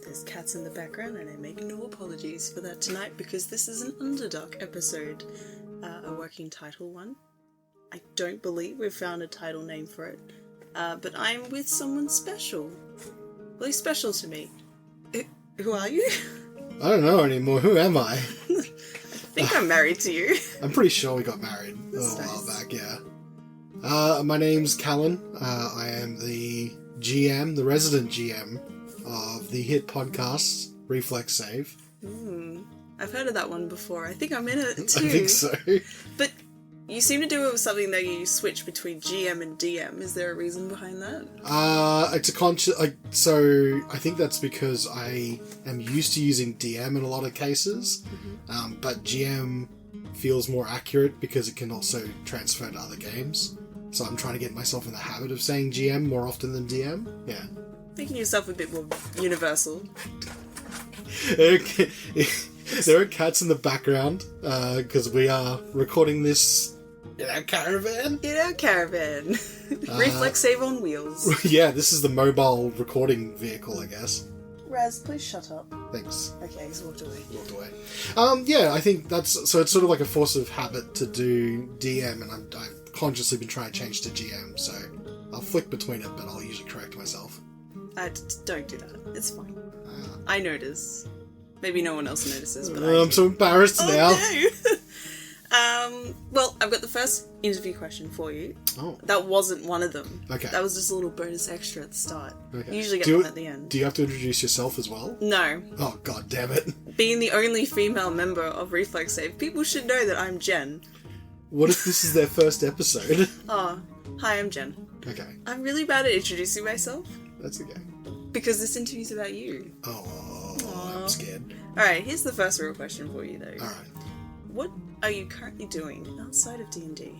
There's cats in the background, and I make no apologies for that tonight because this is an Underdark episode, a working title one. I don't believe we've found a title name for it, but I'm with someone special. Well, he's special to me. Who are you? I don't know anymore. Who am I? I think I'm married to you. I'm pretty sure we got married a little while back, yeah. My name's Callan. I am the GM, the resident GM of the hit podcast, Reflex Save. I've heard of that one before. I think I'm in it too. I think so. But you seem to do it with something that you switch between GM and DM. Is there a reason behind that? It's a conscious... so I think that's because I am used to using DM in a lot of cases, but GM feels more accurate because it can also transfer to other games. So I'm trying to get myself in the habit of saying GM more often than DM. Yeah. Making yourself a bit more universal. There are cats in the background because we are recording this in our caravan. Reflex Save on wheels. Yeah, this is the mobile recording vehicle, I guess. Raz, please shut up. Thanks. Okay, he's walked away. Yeah, I think that's... So it's sort of like a force of habit to do DM, and I've consciously been trying to change to GM, so I'll flick between it, but I'll usually correct myself. Don't do that. It's fine. I notice. Maybe no one else notices, but I'm so embarrassed now. No. Well, I've got the first interview question for you. Oh. That wasn't one of them. Okay. That was just a little bonus extra at the start. Okay. You usually get them at the end. Do you have to introduce yourself as well? No. Oh, god damn it. Being the only female member of Reflex Save, people should know that I'm Jen. What if this is their first episode? Oh, hi, I'm Jen. Okay. I'm really bad at introducing myself. That's okay. Because this interview's about you. Oh, I'm scared. Alright, here's the first real question for you, though. Alright. What are you currently doing outside of D&D?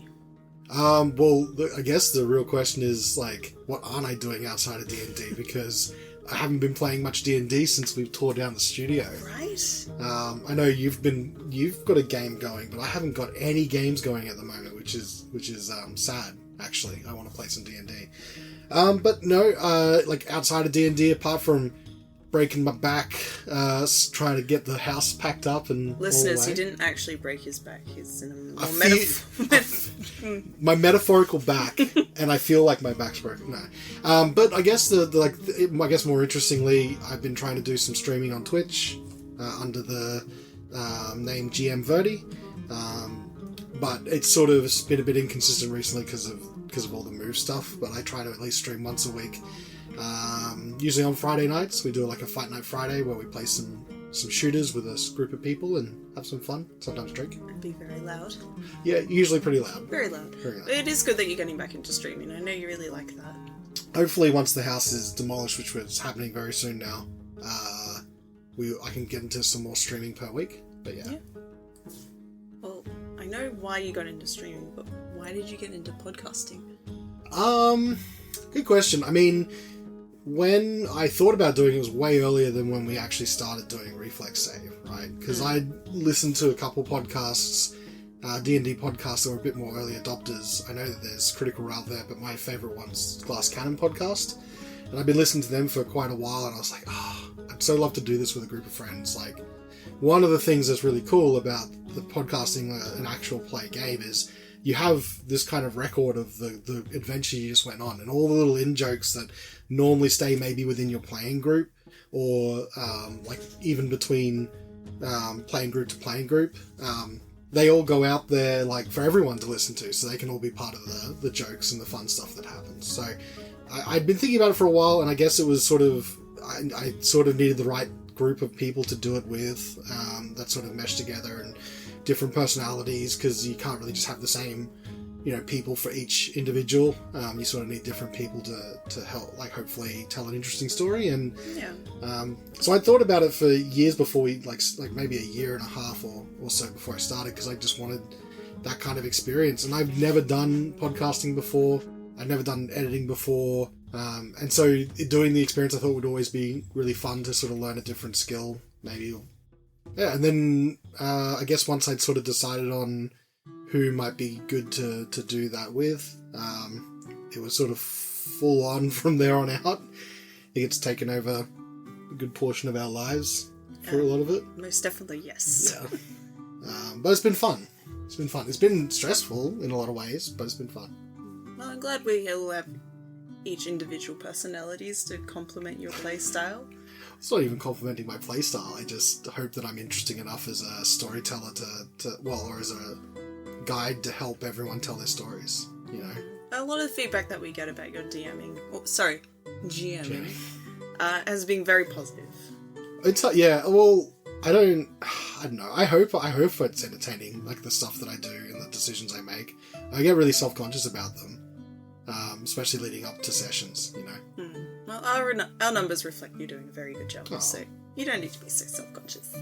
Well, I guess the real question is, like, what aren't I doing outside of D&D? Because I haven't been playing much D&D since we've tore down the studio. Right? I know you've got a game going, but I haven't got any games going at the moment, which is sad, actually. I want to play some D&D. But no, like, outside of D&D, apart from breaking my back, trying to get the house packed up and listeners, he didn't actually break his back. He's in a more my metaphorical back, and I feel like my back's broken. No, but I guess I guess more interestingly, I've been trying to do some streaming on Twitch under the name GM Verdi, but it's sort of been a bit inconsistent recently because of all the move stuff. But I try to at least stream once a week. Usually on Friday nights, we do like a Fight Night Friday where we play some shooters with a group of people and have some fun, sometimes drink. And be very loud. Yeah, usually pretty loud. Very loud. It is good that you're getting back into streaming. I know you really like that. Hopefully once the house is demolished, which is happening very soon now, I can get into some more streaming per week. But yeah. Well, I know why you got into streaming, but why did you get into podcasting? Good question. I mean, when I thought about doing it was way earlier than when we actually started doing Reflex Save, right? Because I listened to a couple podcasts, D&D podcasts that were a bit more early adopters. I know that there's Critical Role there, but my favourite one's Glass Cannon podcast. And I've been listening to them for quite a while, and I was like, I'd so love to do this with a group of friends. Like, one of the things that's really cool about the podcasting an actual play game is you have this kind of record of the adventure you just went on and all the little in-jokes that normally stay maybe within your playing group or like even between playing group to playing group. They all go out there like for everyone to listen to, so they can all be part of the jokes and the fun stuff that happens. So I'd been thinking about it for a while, and I guess it was sort of... I sort of needed the right group of people to do it with that sort of mesh together and different personalities, because you can't really just have the same, people for each individual. You sort of need different people to help, like, hopefully tell an interesting story. And so I thought about it for years before we, like maybe a year and a half or so before I started, because I just wanted that kind of experience. And I've never done podcasting before. I've never done editing before. And so doing the experience I thought would always be really fun to sort of learn a different skill, maybe. Yeah, and then I guess once I'd sort of decided on who might be good to do that with, it was sort of full on from there on out. It gets taken over a good portion of our lives for a lot of it. Most definitely, yes. Yeah. But it's been fun. It's been fun. It's been stressful in a lot of ways, but it's been fun. Well, I'm glad we all have each individual personalities to complement your playstyle. It's not even complimenting my playstyle. I just hope that I'm interesting enough as a storyteller or as a guide to help everyone tell their stories, you know? A lot of the feedback that we get about your GMing, has been very positive. Yeah, well, I don't know. I hope it's entertaining, like the stuff that I do and the decisions I make. I get really self-conscious about them, especially leading up to sessions, you know. Well, our numbers reflect you doing a very good job, so you don't need to be so self-conscious.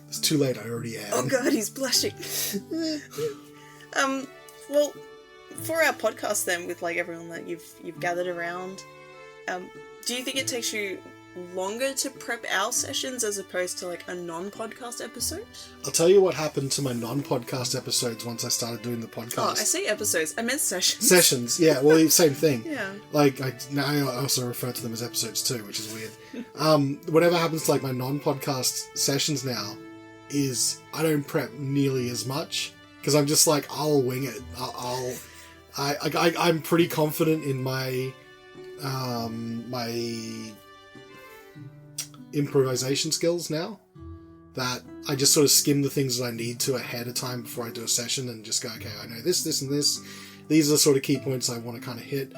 It's too late, I already am. Oh god, he's blushing. Well, for our podcast then, with like everyone that you've gathered around, do you think it takes you longer to prep our sessions as opposed to like a non-podcast episode? I'll tell you what happened to my non-podcast episodes once I started doing the podcast. Oh, I say episodes. I meant sessions. Sessions, yeah. Well, same thing. Yeah. Like, now I also refer to them as episodes too, which is weird. Whatever happens to like my non-podcast sessions now is I don't prep nearly as much because I'm just like, I'll wing it. I'm pretty confident in my improvisation skills now, that I just sort of skim the things that I need to ahead of time before I do a session and just go, okay, I know this, and this. These are the sort of key points I want to kind of hit,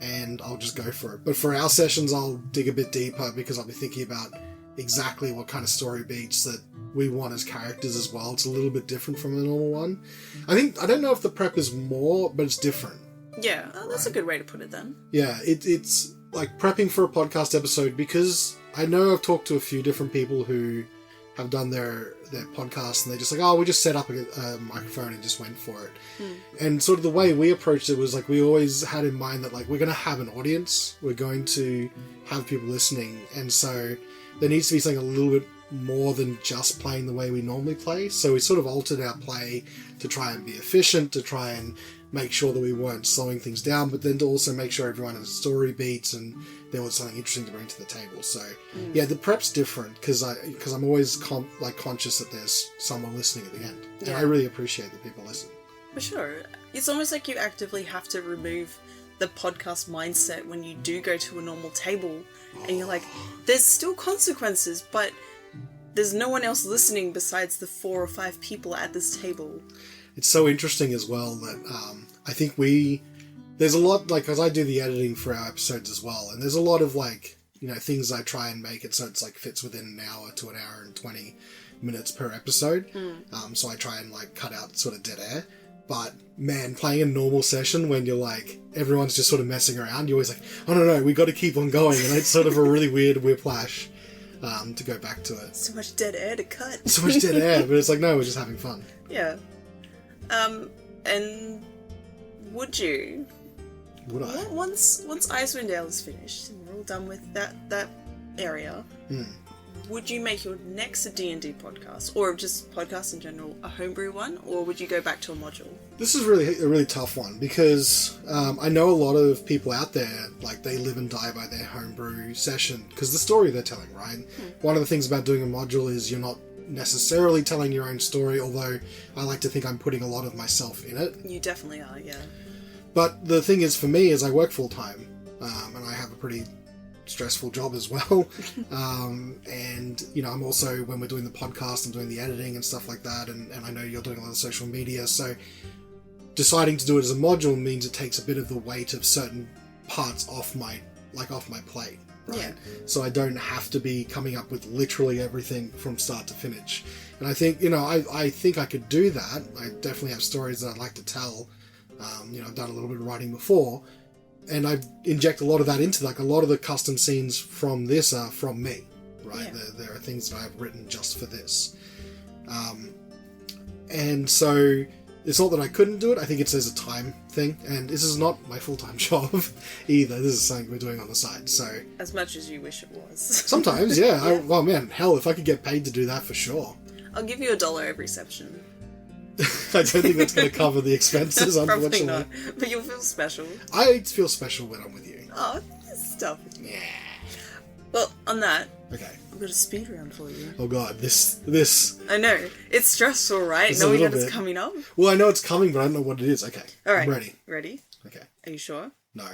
and I'll just go for it. But for our sessions, I'll dig a bit deeper because I'll be thinking about exactly what kind of story beats that we want as characters as well. It's a little bit different from the normal one. I don't know if the prep is more, but it's different. Yeah, that's a good way to put it then. Yeah, it's like prepping for a podcast episode, because I know I've talked to a few different people who have done their podcast and they're just like, oh, we just set up a microphone and just went for it. And sort of the way we approached it was like, we always had in mind that like, we're going to have an audience, we're going to have people listening, and so there needs to be something a little bit more than just playing the way we normally play. So we sort of altered our play to try and be efficient, to try and make sure that we weren't slowing things down, but then to also make sure everyone has story beats and there was something interesting to bring to the table. So yeah, the prep's different because I'm always conscious that there's someone listening at the end, and I really appreciate that people listen. For sure, it's almost like you actively have to remove the podcast mindset when you do go to a normal table, and you're like, there's still consequences, but there's no one else listening besides the 4 or 5 people at this table. It's so interesting as well that I think there's a lot, like, because I do the editing for our episodes as well, and there's a lot of like, you know, things I try and make it so it's like fits within an hour to an hour and 20 minutes per episode. So I try and like cut out sort of dead air. But man, playing a normal session when you're like, everyone's just sort of messing around, you're always like, oh no, we got to keep on going, and it's sort of a really weird whiplash to go back to it. So much dead air to cut. So much dead air, but it's like, no, we're just having fun. Yeah. And would you? Would I? Once Icewind Dale is finished and we're all done with that area, would you make your next D&D podcast, or just podcast in general, a homebrew one, or would you go back to a module? This is a really tough one because I know a lot of people out there, like, they live and die by their homebrew session because the story they're telling, right? One of the things about doing a module is you're not necessarily telling your own story, although I like to think I'm putting a lot of myself in it. You definitely are, yeah. But the thing is, for me, is I work full-time, and I have a pretty stressful job as well. And, you know, I'm also, when we're doing the podcast, I'm doing the editing and stuff like that, and I know you're doing a lot of social media, so deciding to do it as a module means it takes a bit of the weight of certain parts off my plate. Right? Yeah. So I don't have to be coming up with literally everything from start to finish. And I think, you know, I think I could do that. I definitely have stories that I'd like to tell. You know, I've done a little bit of writing before, and I inject a lot of that into, like, a lot of the custom scenes from this are from me, right? Yeah. There are things that I've written just for this. And so it's not that I couldn't do it. I think it's as a time thing, and this is not my full-time job either. This is something we're doing on the side. So as much as you wish it was. Sometimes, yeah. Yeah. Well, man, hell, if I could get paid to do that, for sure. I'll give you $1 every session. I don't think that's going to cover the expenses, unfortunately. Probably not, but you'll feel special. I feel special when I'm with you. Oh, stop. Yeah. Well, on that, Okay. I've got a speed round for you. Oh god, this. I know. It's stressful, right? It's a Knowing little that it's bit. coming up. Well, I know it's coming, but I don't know what it is. Okay. Alright. I'm ready. Ready? Okay. Are you sure? No.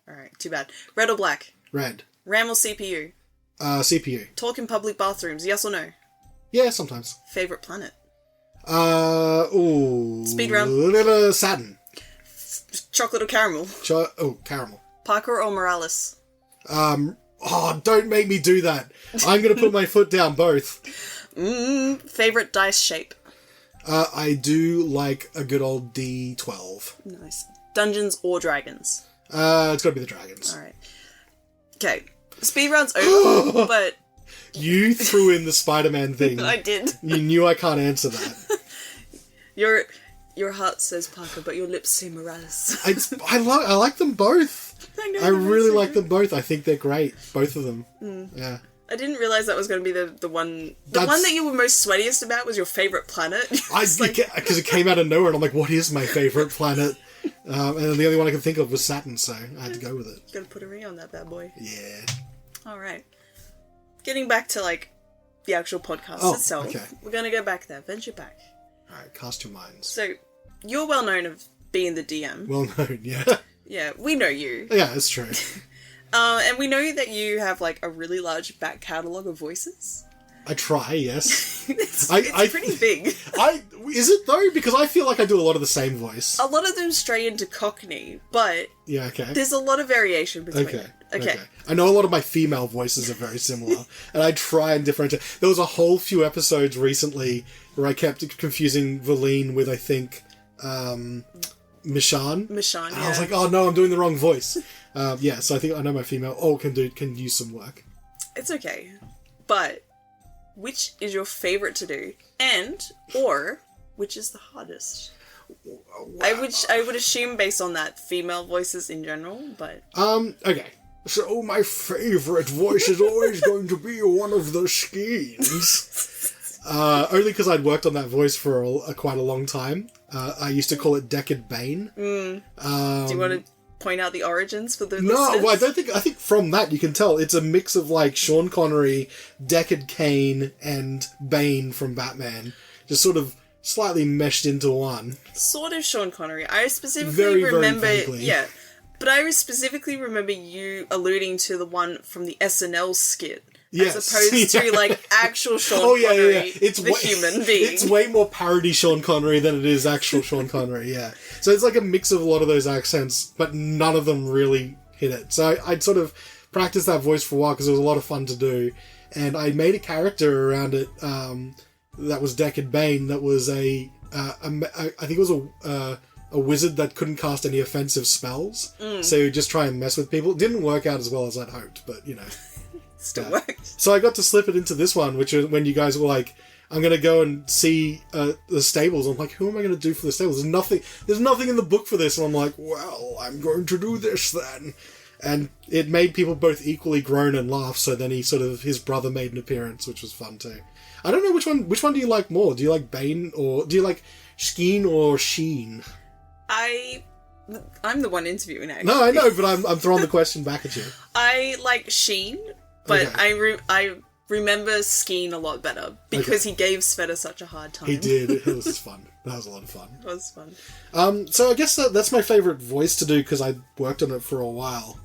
Alright, too bad. Red or black? Red. RAM or CPU? CPU. Talk in public bathrooms, yes or no? Yeah, sometimes. Favourite planet? Ooh. Speed round. Saturn. Chocolate or caramel? Caramel. Parker or Morales? Don't make me do that. I'm going to put my foot down both. Favourite dice shape? I do like a good old D12. Nice. Dungeons or dragons? It's got to be the dragons. Alright. Okay. Speed round's over, but... You threw in the Spider-Man thing. I did. You knew I can't answer that. Your heart says Parker, but your lips say Morales. I like them both. I know. I really like them both. I think they're great, both of them. Yeah. I didn't realise that was going to be the one... The one that you were most sweatiest about was your favourite planet. Because it came out of nowhere, and I'm like, what is my favourite planet? And then the only one I could think of was Saturn, so I had to go with it. You gotta put a ring on that bad boy. Yeah. Alright. Getting back to, like, the actual podcast itself. Okay. We're gonna go back there. Venture back. Alright, cast your minds. So, you're well known of being the DM. Well known, yeah. Yeah, we know you. Yeah, it's true. And we know that you have, like, a really large back catalogue of voices. I try, yes. It's pretty big. Is it though? Because I feel like I do a lot of the same voice. A lot of them stray into Cockney, but Yeah, okay. there's a lot of variation between Okay. it. Okay. I know a lot of my female voices are very similar, and I try and differentiate. There was a whole few episodes recently where I kept confusing Valine with, I think, Mishan. Mishan, And I was like, oh no, I'm doing the wrong voice. So I think I know my female. Can use some work. It's okay. But which is your favourite to do? Or which is the hardest? Wow. I would assume based on that female voices in general, but Okay. So my favourite voice is always going to be one of the Skeens. Only because I'd worked on that voice for quite a long time. I used to call it Deckard Bane. do you want to point out the origins for the No, listeners? well, I think from that you can tell it's a mix of like Sean Connery, Deckard Cain, and Bane from Batman. Just sort of slightly meshed into one. Sort of Sean Connery. I specifically Very remember... vaguely. Yeah. But I specifically remember you alluding to the one from the SNL skit. Yes. As opposed to, like, actual Sean Connery, It's the human being. It's way more parody Sean Connery than it is actual Sean Connery, yeah. So it's like a mix of a lot of those accents, but none of them really hit it. So I'd sort of practiced that voice for a while because it was a lot of fun to do. And I made a character around it that was Deckard Bane that was I think it was a wizard that couldn't cast any offensive spells. So he'd just try and mess with people. It didn't work out as well as I'd hoped, but, you know. Still worked. So I got to slip it into this one, which is when you guys were like, I'm going to go and see the stables. I'm like, who am I going to do for the stables? There's nothing in the book for this. And I'm like, well, I'm going to do this then. And it made people both equally groan and laugh. So then his brother made an appearance, which was fun too. I don't know which one do you like more? Do you like Bane or do you like Skeen or Sheen? I'm the one interviewing now. No, I know, but I'm throwing the question back at you. I like Sheen, but Okay. I remember Skeen a lot better because he gave Sveta such a hard time. He did. It was fun. That was a lot of fun. It was fun. So I guess that's my favourite voice to do because I worked on it for a while.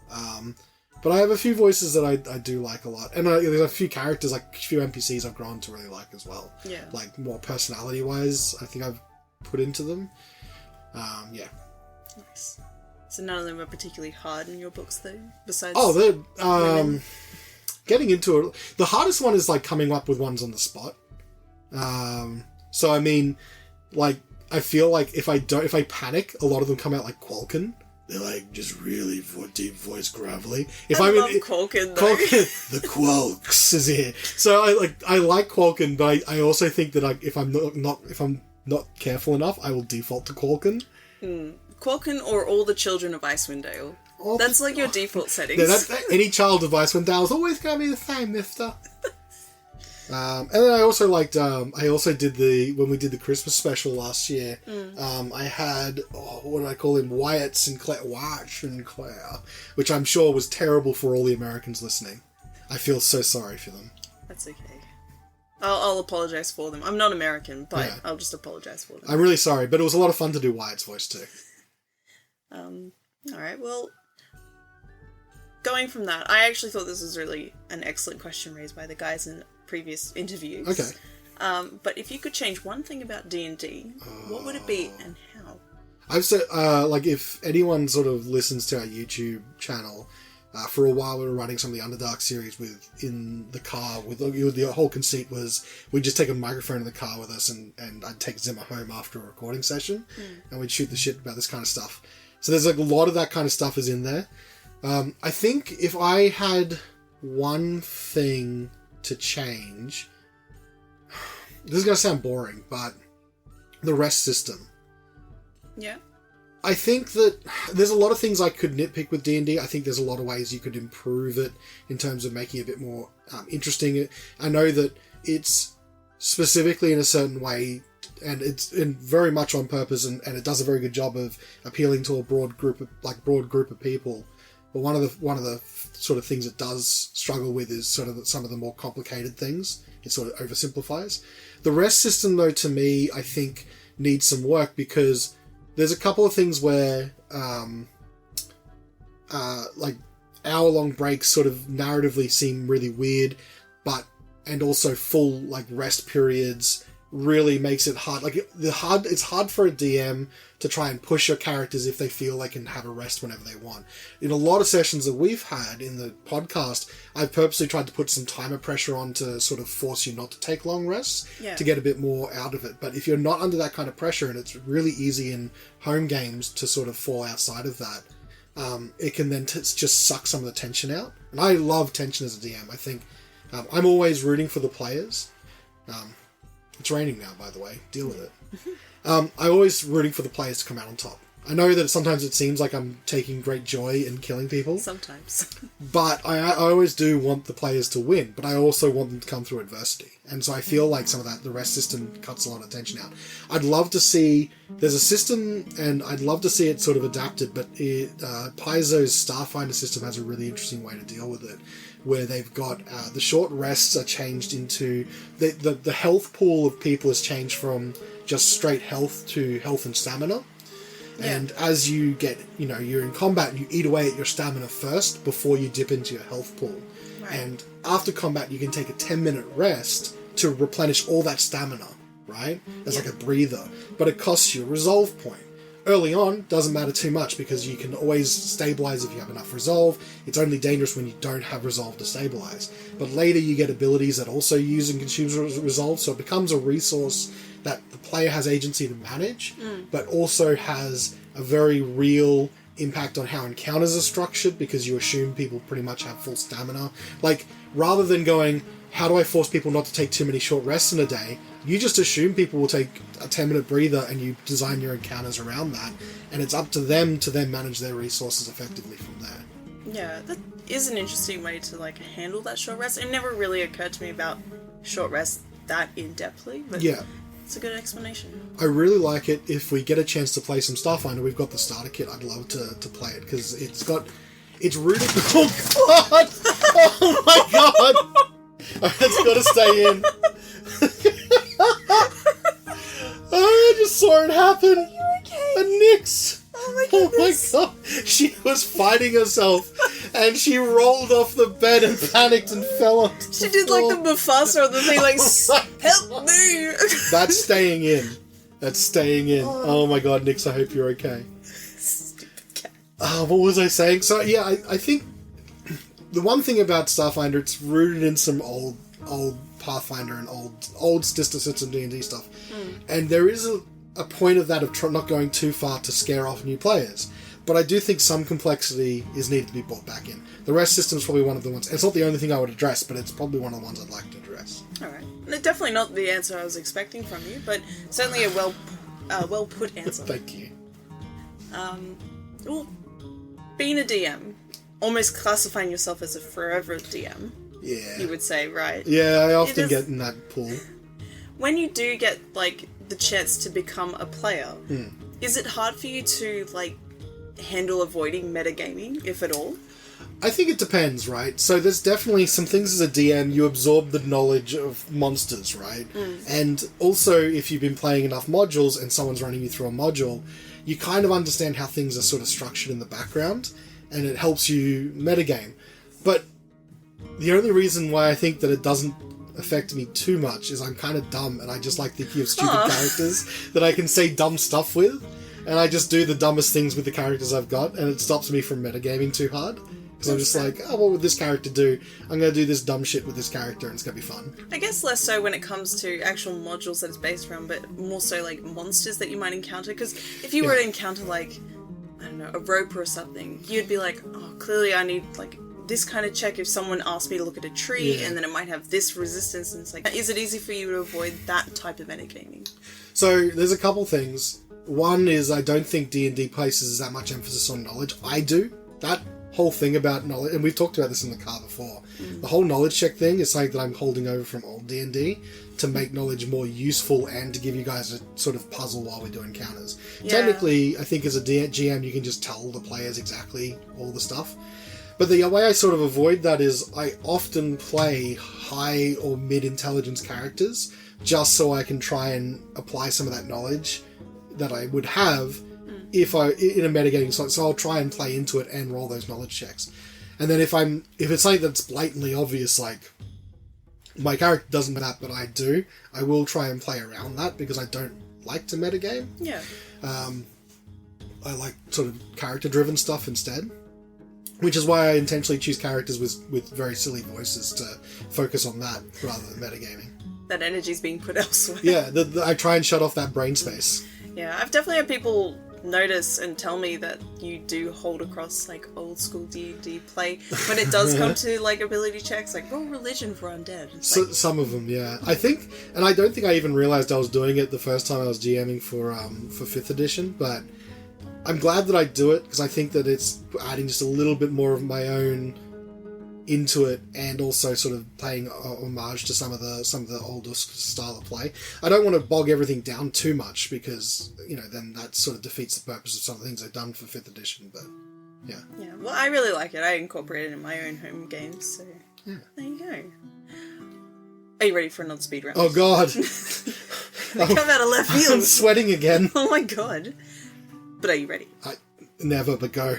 But I have a few voices that I do like a lot. And there's a few characters, like a few NPCs I've grown to really like as well. Yeah. Like more personality-wise, I think I've put into them. Yeah. Nice. So none of them are particularly hard in your books, though, besides... Oh, they're... Getting into it... The hardest one is, like, coming up with ones on the spot. So, I mean, like, I feel like if I panic, a lot of them come out like Qualkin. They're, like, just really deep voice gravelly. I love Qualkin, though. Qualkin, the Qualks is here. So, I like Qualkin, but I also think that if I'm not careful enough, I will default to Qualkin. Qualkin or all the children of Icewind Dale. That's like your default settings. Yeah, any child of Icewind Dale is always going to be the same, mister. And then I also liked, I also did when we did the Christmas special last year, I had, what did I call him? Wyatt Sinclair, which I'm sure was terrible for all the Americans listening. I feel so sorry for them. That's okay. I'll apologise for them. I'm not American, but Yeah. I'll just apologise for them. I'm really sorry, but it was a lot of fun to do Wyatt's voice too. Alright, well, going from that, I actually thought this was really an excellent question raised by the guys in previous interviews. Okay. But if you could change one thing about D&D, what would it be and how? I've said, like, if anyone sort of listens to our YouTube channel, for a while we were running some of the Underdark series in the car. The whole conceit was we'd just take a microphone in the car with us, and I'd take Zimmer home after a recording session, and we'd shoot the shit about this kind of stuff. So there's like a lot of that kind of stuff is in there. I think if I had one thing to change, this is going to sound boring, but the rest system. Yeah. I think that there's a lot of things I could nitpick with D&D. I think there's a lot of ways you could improve it in terms of making it a bit more interesting. I know that it's specifically in a certain way, and it's very much on purpose, and it does a very good job of appealing to a broad group of people. But one of the sort of things it does struggle with is sort of some of the more complicated things. It sort of oversimplifies. The rest system, though, to me, I think needs some work, because there's a couple of things where, like, hour-long breaks sort of narratively seem really weird, and also full, like, rest periods really makes it hard. Like, it's hard for a DM to try and push your characters if they feel they can have a rest whenever they want. In a lot of sessions that we've had in the podcast, I've purposely tried to put some timer pressure on to sort of force you not to take long rests, to get a bit more out of it. But if you're not under that kind of pressure, and it's really easy in home games to sort of fall outside of that, it can then just suck some of the tension out. And I love tension as a DM. I think I'm always rooting for the players. It's raining now, by the way. Deal with it. I'm always rooting for the players to come out on top. I know that sometimes it seems like I'm taking great joy in killing people. Sometimes. But I always do want the players to win, but I also want them to come through adversity. And so I feel like some of that, the rest system cuts a lot of tension out. I'd love to see, there's a system, and I'd love to see it sort of adapted, but Paizo's Starfinder system has a really interesting way to deal with it, where they've got the short rests are changed into, the health pool of people has changed from just straight health to health and stamina. Yeah. And as you get, you're in combat, you eat away at your stamina first before you dip into your health pool. Right. And after combat, you can take a 10-minute rest to replenish all that stamina, right? As like a breather. But it costs you a resolve point. Early on, doesn't matter too much because you can always stabilize if you have enough resolve. It's only dangerous when you don't have resolve to stabilize. But later you get abilities that also use and consume resolve, so it becomes a resource that the player has agency to manage, but also has a very real impact on how encounters are structured, because you assume people pretty much have full stamina. Like, rather than going, how do I force people not to take too many short rests in a day, you just assume people will take a 10-minute breather, and you design your encounters around that, and it's up to them to then manage their resources effectively from there. Yeah, that is an interesting way to handle that short rest. It never really occurred to me about short rest that in-depthly, but yeah, it's a good explanation. I really like it. If we get a chance to play some Starfinder, we've got the starter kit. I'd love to play it, because it's rooted... Oh god! Oh my god! It's got to stay in. I just saw it happen. Are you okay? And Nyx. Oh my goodness. Oh my god. She was fighting herself, and she rolled off the bed and panicked and fell on the She did floor. like the Mufasa of the thing, help me! That's staying in. That's staying in. Oh my god, Nyx, I hope you're okay. Stupid cat. What was I saying? So yeah, I think the one thing about Starfinder, it's rooted in some old Pathfinder and old Sister System D&D stuff. And there is a point of that of not going too far to scare off new players. But I do think some complexity is needed to be brought back in. The rest system is probably one of the ones. It's not the only thing I would address, but it's probably one of the ones I'd like to address. Alright. Definitely not the answer I was expecting from you, but certainly a well put answer. Thank you. Well, being a DM, almost classifying yourself as a forever DM. Yeah. You would say, right? Yeah, I often get in that pool. When you do get, the chance to become a player, is it hard for you to, handle avoiding metagaming, if at all? I think it depends, right? So there's definitely some things as a DM, you absorb the knowledge of monsters, right? And also, if you've been playing enough modules and someone's running you through a module, you kind of understand how things are sort of structured in the background, and it helps you metagame. But the only reason why I think that it doesn't affect me too much is I'm kind of dumb, and I just like thinking of stupid characters that I can say dumb stuff with, and I just do the dumbest things with the characters I've got, and it stops me from metagaming too hard. Because I'm just like, oh, what would this character do? I'm going to do this dumb shit with this character and it's going to be fun. I guess less so when it comes to actual modules that it's based around, but more so like monsters that you might encounter. Because if you were to encounter like, I don't know, a rope or something, you'd be like, oh, clearly I need like this kind of check if someone asked me to look at a tree and then it might have this resistance. And it's like, is it easy for you to avoid that type of metagaming? So there's a couple things. One is I don't think D&D places that much emphasis on knowledge. I do. That whole thing about knowledge, and we've talked about this in the car before, the whole knowledge check thing is something that I'm holding over from old D&D to make knowledge more useful and to give you guys a sort of puzzle while we do encounters. Technically, I think as a GM you can just tell the players exactly all the stuff, but the way I sort of avoid that is I often play high or mid intelligence characters just so I can try and apply some of that knowledge that I would have if in a metagaming slot, so I'll try and play into it and roll those knowledge checks. And then if it's something that's blatantly obvious, like my character doesn't know that, but I do, I will try and play around that because I don't like to metagame. Yeah. I like sort of character-driven stuff instead, which is why I intentionally choose characters with very silly voices to focus on that rather than metagaming. That energy's being put elsewhere. Yeah, I try and shut off that brain space. Yeah, I've definitely had people notice and tell me that you do hold across like old school D&D play when it does come to like ability checks, like roll religion for undead. So, like, some of them, yeah. I think, and I don't think I even realised I was doing it the first time I was GMing for 5th edition, but I'm glad that I do it because I think that it's adding just a little bit more of my own into it, and also sort of paying homage to some of the older style of play. I don't want to bog everything down too much because, you know, then that sort of defeats the purpose of some of the things I've done for 5th edition, but yeah. Yeah, well, I really like it. I incorporate it in my own home games, so yeah. There you go. Are you ready for another speed round? Oh god! They come out of left field. I'm sweating again. Oh my god. But are you ready? Never, but go.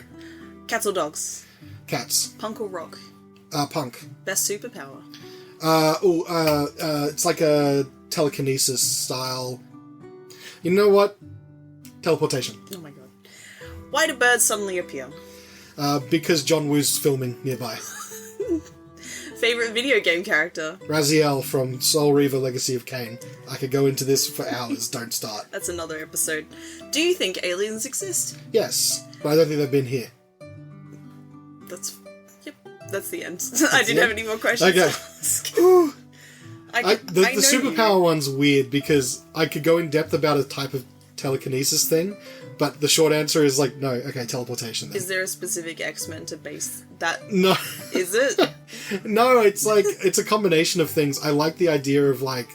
Cats or dogs? Cats. Punk or rock? Punk. Best superpower? It's like a telekinesis style. You know what? Teleportation. Oh my god. Why do birds suddenly appear? Because John Woo's filming nearby. Favorite video game character? Raziel from Soul Reaver Legacy of Kain. I could go into this for hours, don't start. That's another episode. Do you think aliens exist? Yes, but I don't think they've been here. That's the end. I didn't have any more questions. Okay. The I know superpower one's weird because I could go in depth about a type of telekinesis thing, but the short answer is like, no, okay, teleportation then. Is there a specific X-Men to base that? No. Is it? No, it's like, it's a combination of things. I like the idea of like,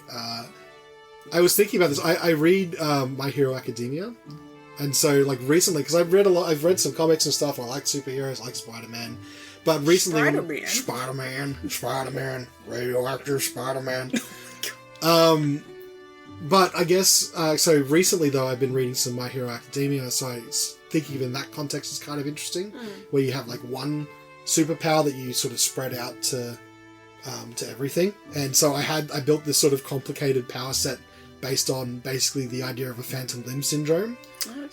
I was thinking about this. I read My Hero Academia, and so like recently, because I've read some comics and stuff, I like superheroes, I like Spider-Man. But recently, Spider-Man, radioactive Spider-Man. But I guess, so recently though, I've been reading some My Hero Academia, so I was thinking of in that context is kind of interesting, where you have like one superpower that you sort of spread out to everything. And so I built this sort of complicated power set based on basically the idea of a phantom limb syndrome,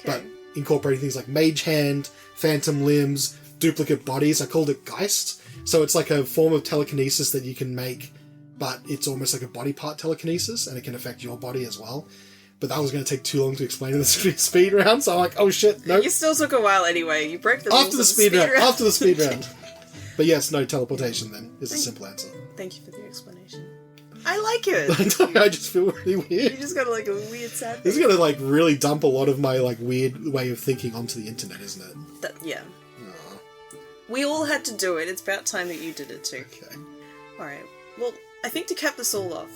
but incorporating things like mage hand, phantom limbs, duplicate bodies. I called it Geist. So it's like a form of telekinesis that you can make, but it's almost like a body part telekinesis, and it can affect your body as well. But that was going to take too long to explain in the speed round, so I'm like, oh shit, no. You still took a while anyway. You broke the rules after the speed round. After the speed round. But yes, no, teleportation then is a simple answer. Thank you for the explanation. I like it. I just feel really weird. You just got like a weird sad thing. This is going to like really dump a lot of my like weird way of thinking onto the internet, isn't it? Yeah. We all had to do it. It's about time that you did it too. Okay. Alright. Well, I think to cap this all off,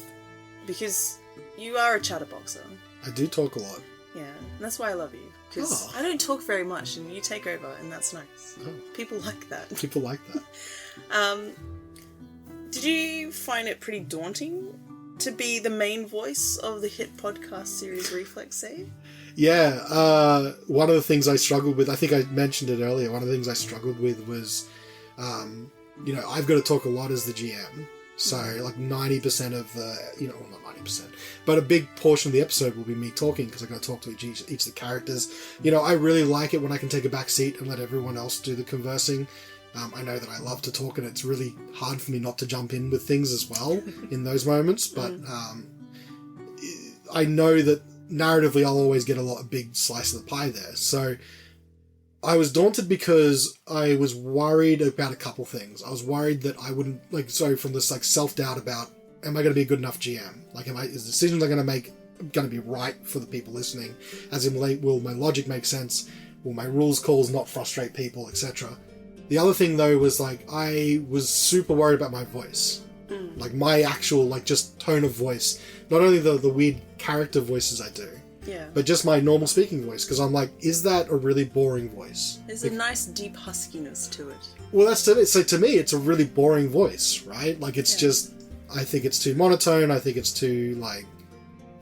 because you are a chatterboxer. I do talk a lot. Yeah, and that's why I love you. Because I don't talk very much, and you take over, and that's nice. Oh. People like that. People like that. Did you find it pretty daunting to be the main voice of the hit podcast series Reflex Save? Yeah, one of the things I struggled with, I think I mentioned it earlier, one of the things I struggled with was, I've got to talk a lot as the GM. So, like 90% of the, well, not 90%, but a big portion of the episode will be me talking because I've got to talk to each of the characters. I really like it when I can take a back seat and let everyone else do the conversing. I know that I love to talk, and it's really hard for me not to jump in with things as well in those moments, but I know that narratively I'll always get a big slice of the pie there. So I was daunted because I was worried about a couple things. I was worried that I wouldn't, from this self-doubt about, am I going to be a good enough GM? Is the decisions I'm going to make going to be right for the people listening? As in, will my logic make sense? Will my rules calls not frustrate people, etc.? The other thing, though, was, I was super worried about my voice. My actual, just tone of voice. Not only the weird character voices I do, but just my normal speaking voice. Because I'm is that a really boring voice? There's a nice deep huskiness to it. Well, that's to it. So to me, it's a really boring voice, right? It's just, I think it's too monotone. I think it's too,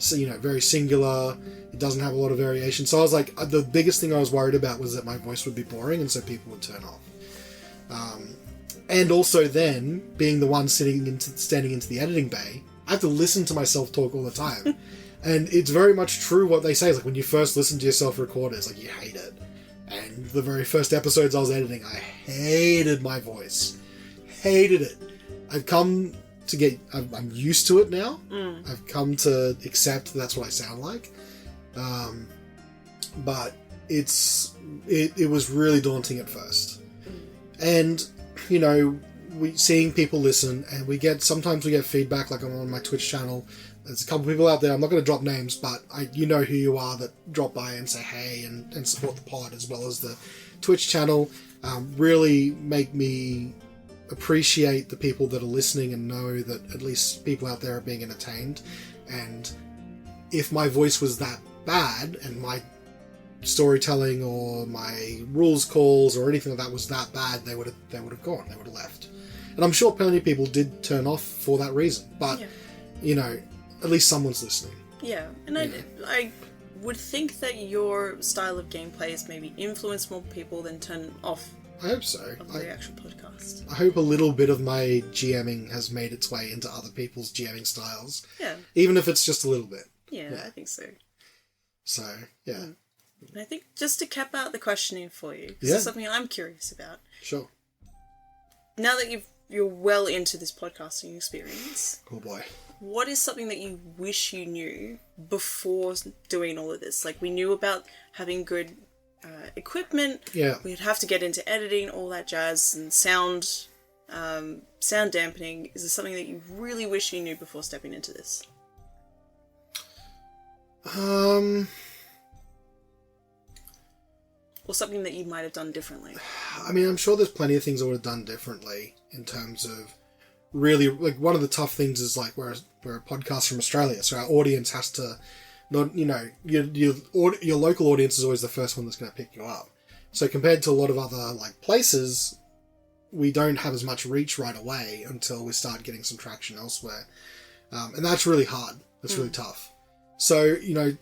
very singular. It doesn't have a lot of variation. So I was the biggest thing I was worried about was that my voice would be boring, and so people would turn off. And also then, being the one standing into the editing bay, I have to listen to myself talk all the time. And it's very much true what they say. It's when you first listen to yourself record, it's you hate it. And the very first episodes I was editing, I hated my voice. Hated it. I'm used to it now. I've come to accept that's what I sound like. But it was really daunting at first. And, seeing people listen, and sometimes we get feedback, I'm on my Twitch channel. There's a couple of people out there, I'm not going to drop names, but you know who you are, that drop by and say hey and support the pod as well as the Twitch channel. Really make me appreciate the people that are listening and know that at least people out there are being entertained. And if my voice was that bad and my storytelling or my rules calls or anything like that was that bad, they would have gone, they would have left. And I'm sure plenty of people did turn off for that reason, but at least someone's listening. Yeah, and I would think that your style of gameplay has maybe influenced more people than turn off. I hope so. Of the actual podcast. I hope a little bit of my GMing has made its way into other people's GMing styles. Yeah. Even if it's just a little bit. Yeah. I think so. So, yeah. And I think just to cap out the questioning for you, because it's something I'm curious about. Sure. Now that you're well into this podcasting experience. Oh boy. What is something that you wish you knew before doing all of this? We knew about having good equipment. Yeah. We'd have to get into editing, all that jazz, and sound dampening. Is there something that you really wish you knew before stepping into this? Or something that you might have done differently? I mean, I'm sure there's plenty of things I would have done differently in terms of really, one of the tough things is we're a podcast from Australia, so our audience has to, not, your local audience is always the first one that's going to pick you up. So compared to a lot of other places, we don't have as much reach right away until we start getting some traction elsewhere. And that's really hard. That's really tough. So,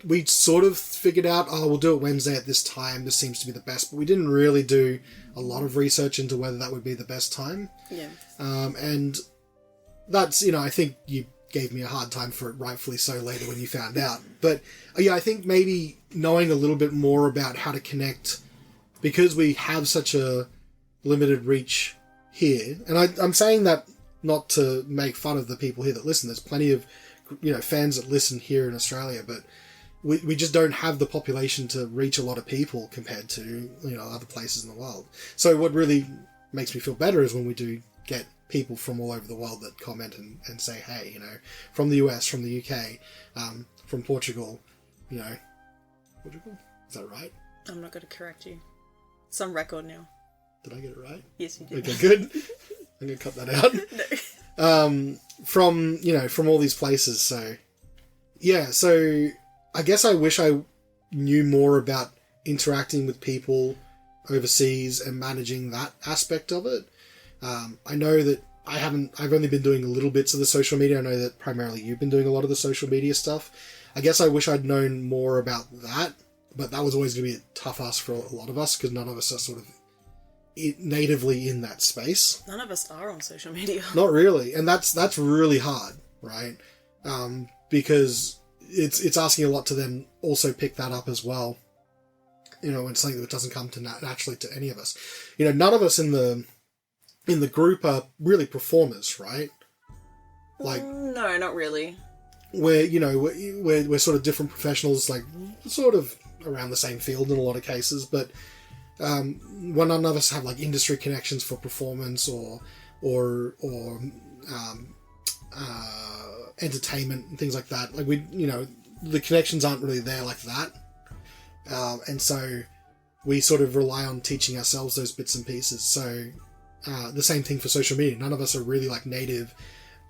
we sort of figured out, we'll do it Wednesday at this time. This seems to be the best. But we didn't really do a lot of research into whether that would be the best time. Yeah. And that's, I think you gave me a hard time for it, rightfully so, later when you found out. But, I think maybe knowing a little bit more about how to connect, because we have such a limited reach here. And I'm saying that not to make fun of the people here that listen. There's plenty of fans that listen here in Australia, but we just don't have the population to reach a lot of people compared to, other places in the world. So what really makes me feel better is when we do get people from all over the world that comment and say, hey, from the US, from the UK, from Portugal, Portugal? Is that right? I'm not going to correct you. It's on record now. Did I get it right? Yes, you did. Okay, good. I'm going to cut that out. No. From all these places, so I guess I wish I knew more about interacting with people overseas and managing that aspect of it. I know that I've only been doing little bits of the social media. I know that primarily you've been doing a lot of the social media stuff. I guess I wish I'd known more about that, but that was always going to be a tough ask for a lot of us because none of us are sort of natively in that space. None of us are on social media. Not really, and that's really hard, right? Because it's asking a lot to then also pick that up as well. You know, it's something that doesn't come to naturally to any of us. You know, none of us in the group are really performers, right? Like, no, not really. We're sort of different professionals, like sort of around the same field in a lot of cases, but when none of us have like industry connections for performance or entertainment and things like that. Like the connections aren't really there like that, and so we sort of rely on teaching ourselves those bits and pieces. So the same thing for social media. None of us are really like native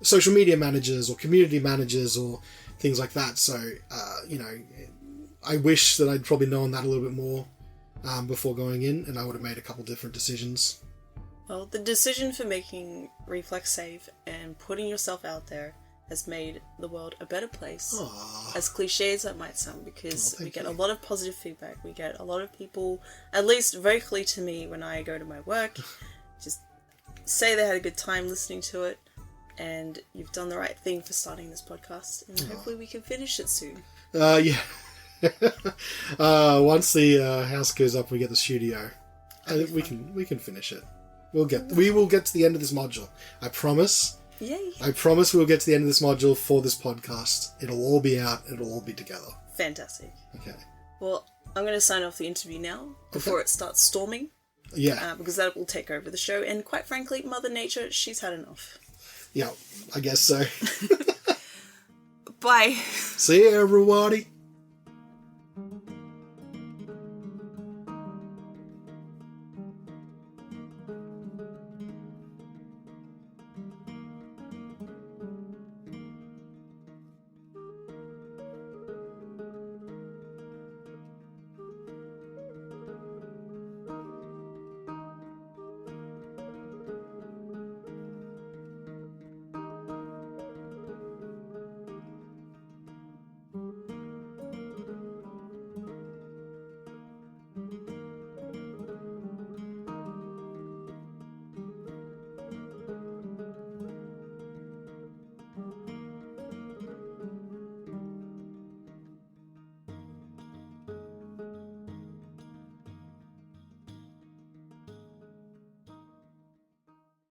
social media managers or community managers or things like that. So I wish that I'd probably known that a little bit more before going in, and I would have made a couple different decisions. Well, the decision for making Reflex Save and putting yourself out there has made the world a better place. Aww. As cliche as that might sound, because we get a lot of positive feedback. We get a lot of people, at least vocally to me when I go to my work, just say they had a good time listening to it, and you've done the right thing for starting this podcast, and hopefully we can finish it soon. Yeah. Once the house goes up, we get the studio. I think we can finish it. We will get to the end of this module. I promise. Yay! I promise we'll get to the end of this module for this podcast. It'll all be out. It'll all be together. Fantastic. Okay. Well, I'm going to sign off the interview now before it starts storming. Yeah. Because that will take over the show. And quite frankly, Mother Nature, she's had enough. Yeah, I guess so. Bye. See you, everybody.